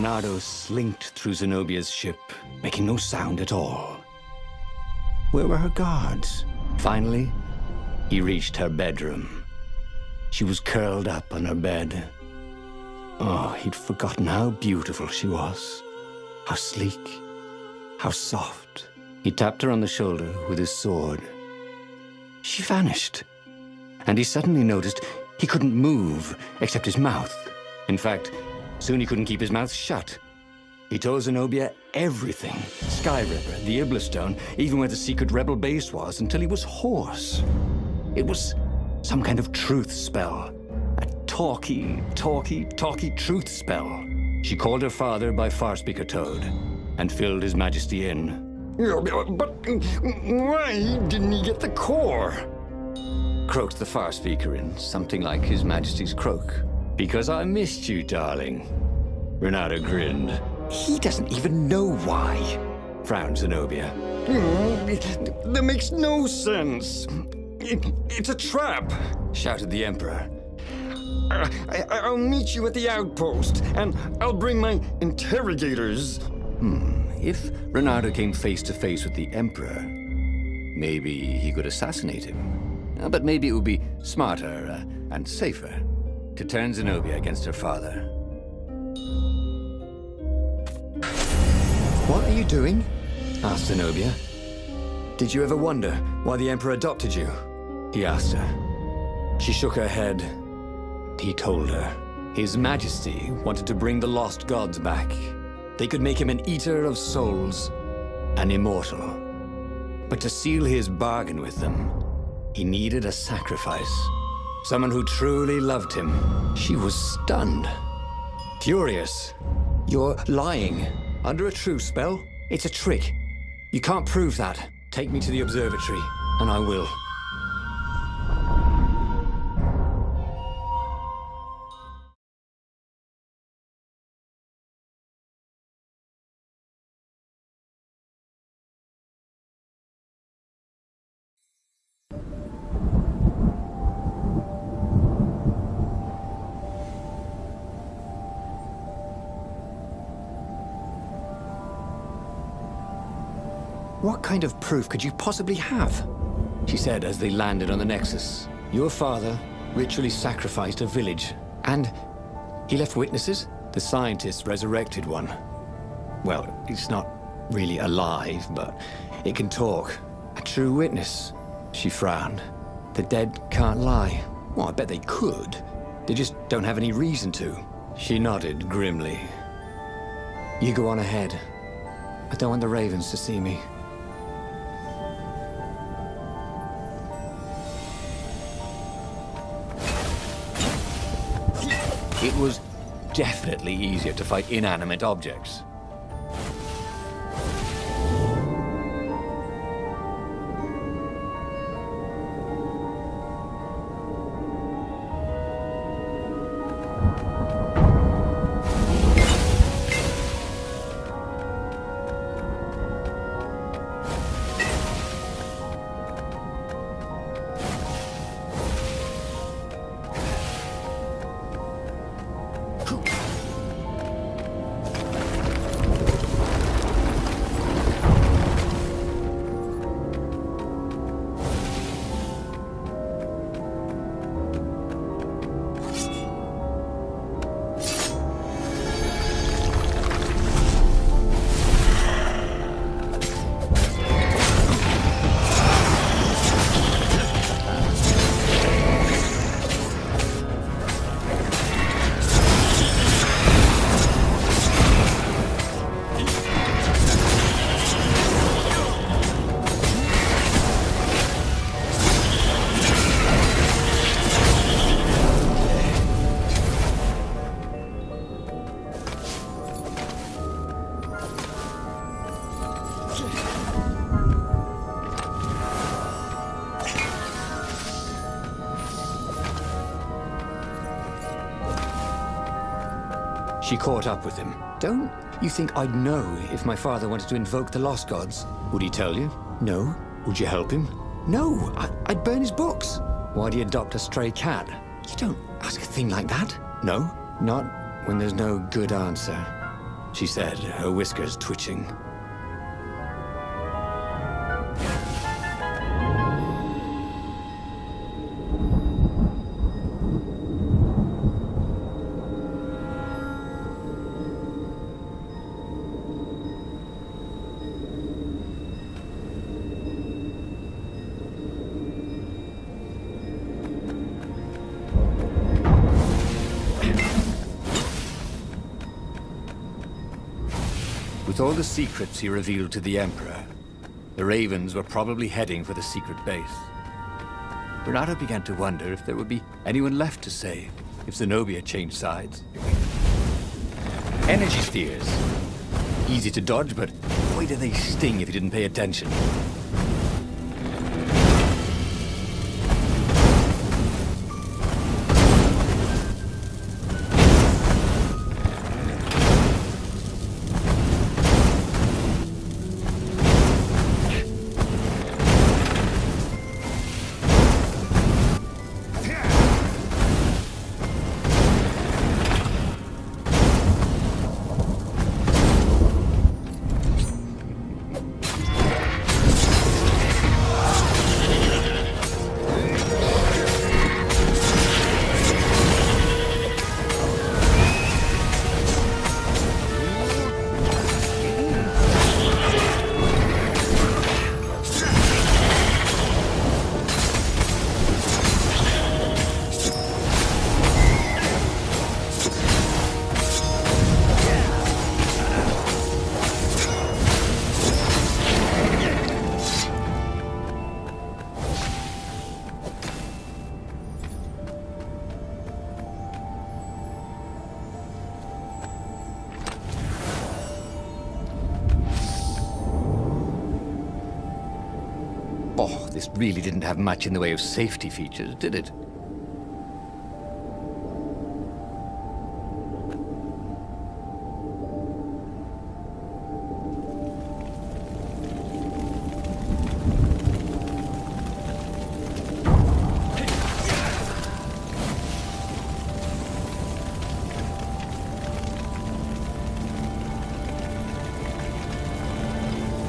Nardo slinked through Zenobia's ship, making no sound at all. Where were her guards? Finally, he reached her bedroom. She was curled up on her bed. Oh, he'd forgotten how beautiful she was. How sleek, how soft. He tapped her on the shoulder with his sword. She vanished. And he suddenly noticed he couldn't move except his mouth. In fact, soon he couldn't keep his mouth shut. He told Zenobia everything. Skyripper, the Iblistone, even where the secret rebel base was, until he was hoarse. It was some kind of truth spell. A talky truth spell. She called her father by Farspeaker Toad and filled His Majesty in. But why didn't he get the core? Croaked the Farspeaker in something like His Majesty's croak. Because I missed you, darling. Renata grinned. He doesn't even know why, frowned Zenobia. That makes no sense. It's a trap, shouted the Emperor. I'll meet you at the outpost, and I'll bring my interrogators. If Renata came face to face with the Emperor, maybe he could assassinate him. But maybe it would be smarter and safer to turn Zenobia against her father. What are you doing? Asked Zenobia. Did you ever wonder why the Emperor adopted you? He asked her. She shook her head. He told her. His Majesty wanted to bring the lost gods back. They could make him an eater of souls, an immortal. But to seal his bargain with them, he needed a sacrifice. Someone who truly loved him. She was stunned. Furious. You're lying. Under a truth spell? It's a trick. You can't prove that. Take me to the observatory, and I will. What kind of proof could you possibly have? She said as they landed on the Nexus. Your father ritually sacrificed a village. And he left witnesses? The scientists resurrected one. Well, it's not really alive, but it can talk. A true witness. She frowned. The dead can't lie. Well, I bet they could. They just don't have any reason to. She nodded grimly. You go on ahead. I don't want the Ravens to see me. It was definitely easier to fight inanimate objects. She caught up with him. Don't you think I'd know if my father wanted to invoke the Lost Gods? Would he tell you? No. Would you help him? No. I'd burn his books. Why'd he adopt a stray cat? You don't ask a thing like that. No? Not when there's no good answer. she said, her whiskers twitching. With all the secrets he revealed to the Emperor, the Ravens were probably heading for the secret base. Renato began to wonder if there would be anyone left to save if Zenobia changed sides. Energy spheres. Easy to dodge, but boy do they sting if you didn't pay attention. Oh, this really didn't have much in the way of safety features, did it?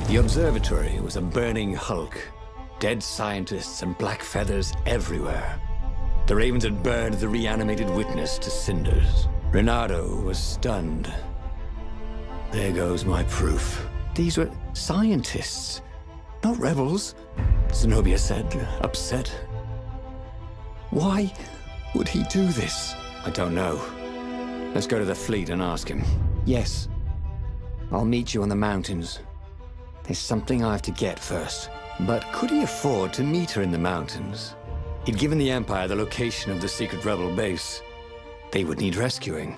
The observatory was a burning hulk. Dead scientists and black feathers everywhere. The Ravens had burned the reanimated witness to cinders. Renato was stunned. There goes my proof. These were scientists, not rebels, Zenobia said, upset. Why would he do this? I don't know. Let's go to the fleet and ask him. Yes. I'll meet you on the mountains. There's something I have to get first. But could he afford to meet her in the mountains? He'd given the Empire the location of the secret rebel base. They would need rescuing.